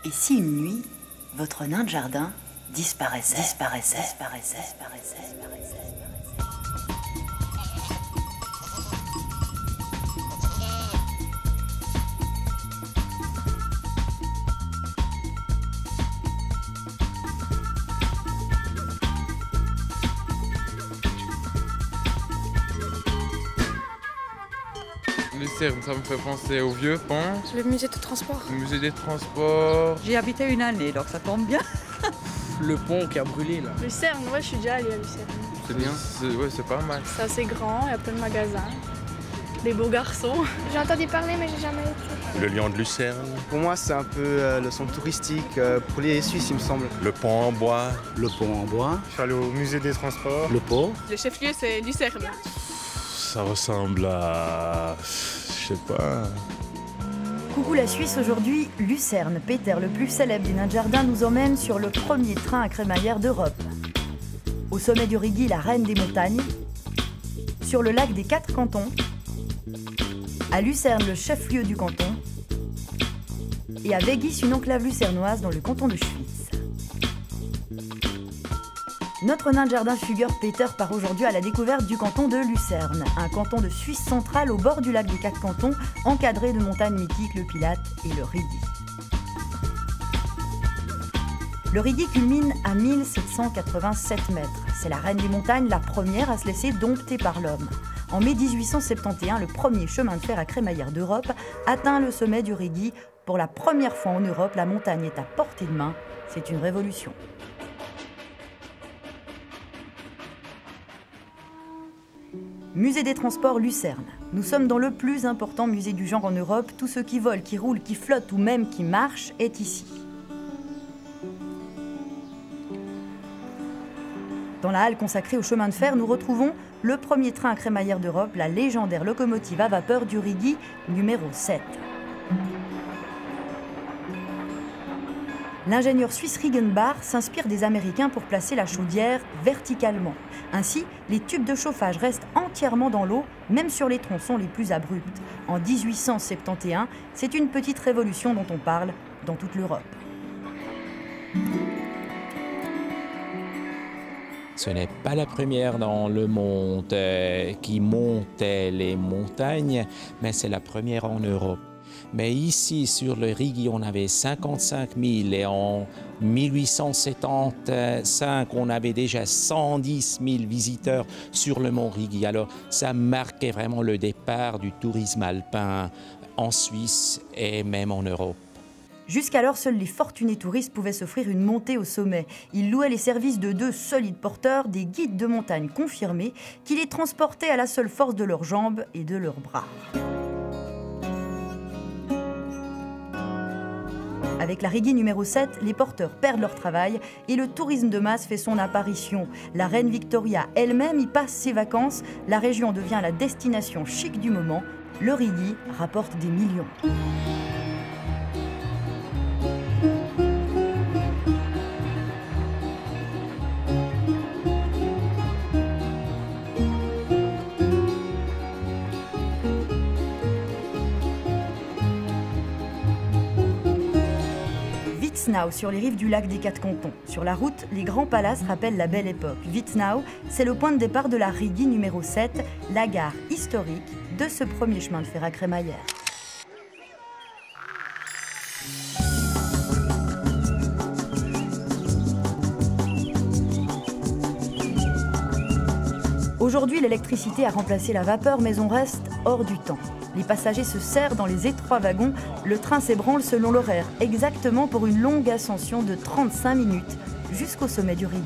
Et si une nuit, votre nain de jardin disparaissait. Lucerne, ça me fait penser au vieux pont. Le musée de transport. Le musée des transports. J'y habitais une année, donc ça tombe bien. Le pont qui a brûlé là. Lucerne, ouais, je suis déjà allée à Lucerne. C'est bien, c'est pas mal. C'est assez grand, il y a plein de magasins. Des beaux garçons. J'ai entendu parler, mais j'ai jamais été. Le lion de Lucerne. Pour moi, c'est un peu le centre touristique pour les Suisses, il me semble. Le pont en bois. Le pont en bois. Je suis allé au musée des transports. Le port. Le chef-lieu, c'est Lucerne. Ça ressemble à... je sais pas... Coucou la Suisse, aujourd'hui, Lucerne. Peter, le plus célèbre des nains de jardin, nous emmène sur le premier train à crémaillère d'Europe. Au sommet du Rigi, la reine des montagnes. Sur le lac des 4 cantons. À Lucerne, le chef-lieu du canton. Et à Weggis, une enclave lucernoise dans le canton de Schwyz. Notre nain de jardin fugueur Peter part aujourd'hui à la découverte du canton de Lucerne, un canton de Suisse centrale au bord du lac des 4 cantons, encadré de montagnes mythiques, le Pilat et le Rigi. Le Rigi culmine à 1787 mètres. C'est la reine des montagnes, la première à se laisser dompter par l'homme. En mai 1871, le premier chemin de fer à crémaillère d'Europe atteint le sommet du Rigi. Pour la première fois en Europe, la montagne est à portée de main. C'est une révolution. Musée des transports Lucerne. Nous sommes dans le plus important musée du genre en Europe. Tout ce qui vole, qui roule, qui flotte ou même qui marche est ici. Dans la halle consacrée au chemin de fer, nous retrouvons le premier train à crémaillère d'Europe, la légendaire locomotive à vapeur du Rigi numéro 7. L'ingénieur suisse Riggenbach s'inspire des Américains pour placer la chaudière verticalement. Ainsi, les tubes de chauffage restent entièrement dans l'eau, même sur les tronçons les plus abrupts. En 1871, c'est une petite révolution dont on parle dans toute l'Europe. Ce n'est pas la première dans le monde qui montait les montagnes, mais c'est la première en Europe. Mais ici, sur le Rigi, on avait 55 000 et en 1875, on avait déjà 110 000 visiteurs sur le mont Rigi. Alors, ça marquait vraiment le départ du tourisme alpin en Suisse et même en Europe. Jusqu'alors, seuls les fortunés touristes pouvaient s'offrir une montée au sommet. Ils louaient les services de 2 solides porteurs, des guides de montagne confirmés, qui les transportaient à la seule force de leurs jambes et de leurs bras. Avec la Rigi numéro 7, les porteurs perdent leur travail et le tourisme de masse fait son apparition. La reine Victoria elle-même y passe ses vacances. La région devient la destination chic du moment. Le Rigi rapporte des millions. Witznau, sur les rives du lac des 4 cantons. Sur la route, les grands palaces rappellent la belle époque. Witznau, c'est le point de départ de la Rigi numéro 7, la gare historique de ce premier chemin de fer à crémaillère. Aujourd'hui, l'électricité a remplacé la vapeur, mais on reste hors du temps. Les passagers se serrent dans les étroits wagons. Le train s'ébranle selon l'horaire, exactement pour une longue ascension de 35 minutes jusqu'au sommet du Rigi.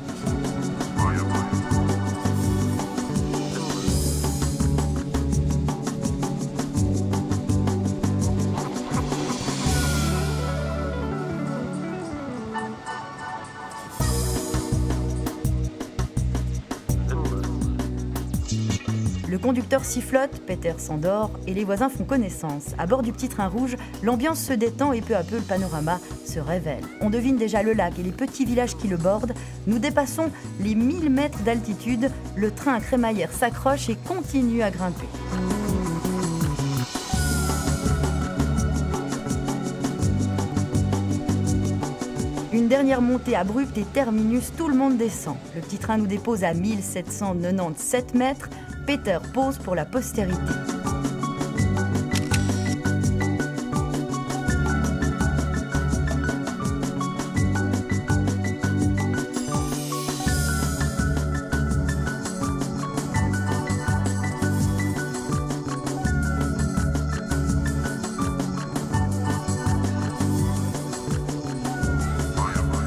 Le conducteur sifflote, Peter s'endort et les voisins font connaissance. À bord du petit train rouge, l'ambiance se détend et peu à peu le panorama se révèle. On devine déjà le lac et les petits villages qui le bordent. Nous dépassons les 1000 mètres d'altitude. Le train à crémaillère s'accroche et continue à grimper. une dernière montée abrupte et terminus, tout le monde descend. Le petit train nous dépose à 1797 mètres. Peter pose pour la postérité.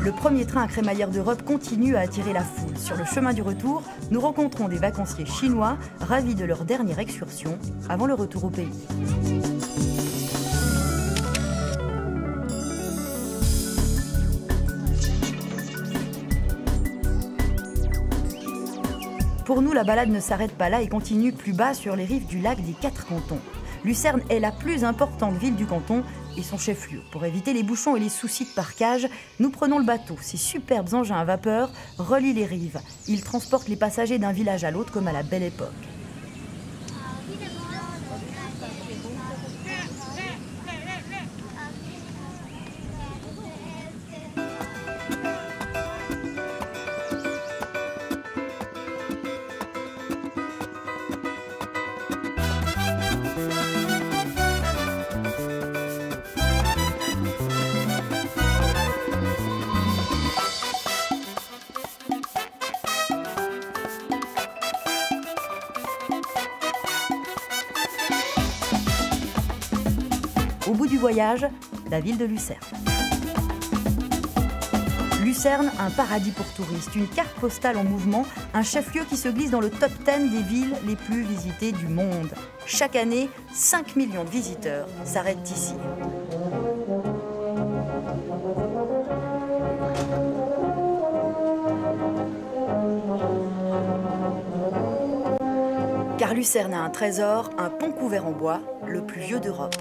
Le premier train à crémaillère d'Europe continue à attirer la foule. Sur le chemin du retour, nous rencontrons des vacanciers chinois ravis de leur dernière excursion avant le retour au pays. Pour nous, la balade ne s'arrête pas là et continue plus bas sur les rives du lac des Quatre Cantons. Lucerne est la plus importante ville du canton et son chef-lieu. Pour éviter les bouchons et les soucis de parquage, nous prenons le bateau. Ces superbes engins à vapeur relient les rives. Ils transportent les passagers d'un village à l'autre comme à la belle époque. Au bout du voyage, la ville de Lucerne. Lucerne, un paradis pour touristes, une carte postale en mouvement, un chef-lieu qui se glisse dans le top 10 des villes les plus visitées du monde. Chaque année, 5 millions de visiteurs s'arrêtent ici. Car Lucerne a un trésor, un pont couvert en bois, le plus vieux d'Europe.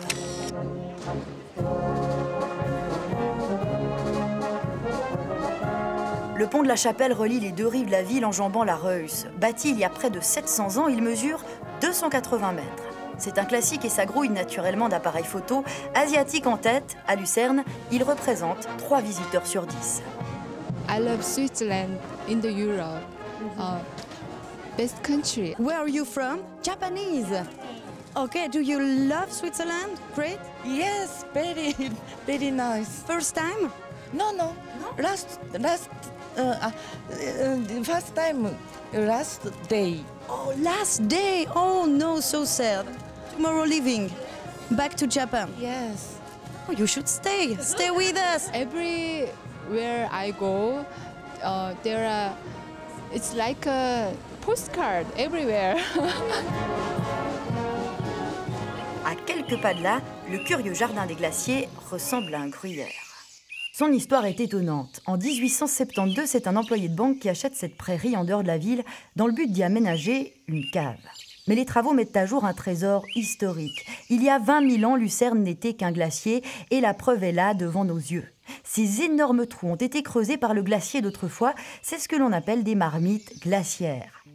Le pont de la Chapelle relie les deux rives de la ville enjambant la Reuss. Bâti il y a près de 700 ans, il mesure 280 mètres. C'est un classique et s'agrouille naturellement d'appareils photo. Asiatique en tête, à Lucerne, il représente 3 visiteurs sur 10. I love Switzerland in the Europe. Best country. Where are you from? Japanese. Okay, do you love Switzerland? Great? Yes, very nice. First time? No. First time, last day. Oh, last day. Oh no, so sad. Tomorrow leaving. Back to Japan. Yes. Oh, you should stay. Stay with us. Everywhere I go, it's like a postcard everywhere. À quelques pas de là, le curieux jardin des glaciers ressemble à un gruyère. Son histoire est étonnante. En 1872, c'est un employé de banque qui achète cette prairie en dehors de la ville dans le but d'y aménager une cave. Mais les travaux mettent à jour un trésor historique. Il y a 20 000 ans, Lucerne n'était qu'un glacier et la preuve est là devant nos yeux. Ces énormes trous ont été creusés par le glacier d'autrefois. C'est ce que l'on appelle des marmites glaciaires.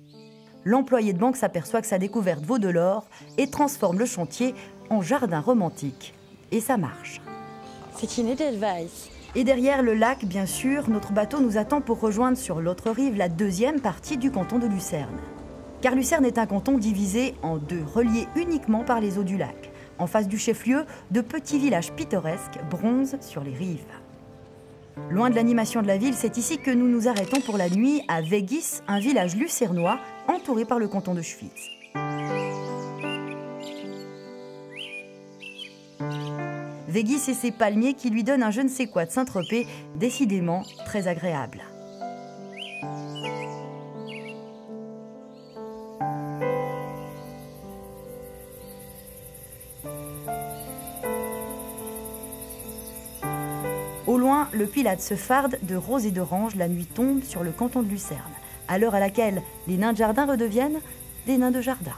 L'employé de banque s'aperçoit que sa découverte vaut de l'or et transforme le chantier en jardin romantique. Et ça marche. C'est une advice. Et derrière le lac, bien sûr, notre bateau nous attend pour rejoindre sur l'autre rive la deuxième partie du canton de Lucerne. Car Lucerne est un canton divisé en deux, relié uniquement par les eaux du lac. En face du chef-lieu, de petits villages pittoresques bronzent sur les rives. Loin de l'animation de la ville, c'est ici que nous nous arrêtons pour la nuit à Weggis, un village lucernois entouré par le canton de Schwyz. Weggis et ses palmiers qui lui donnent un je ne sais quoi de Saint-Tropez, décidément très agréable. Au loin, le Pilat se farde de roses et d'oranges, la nuit tombe sur le canton de Lucerne, à l'heure à laquelle les nains de jardin redeviennent des nains de jardin.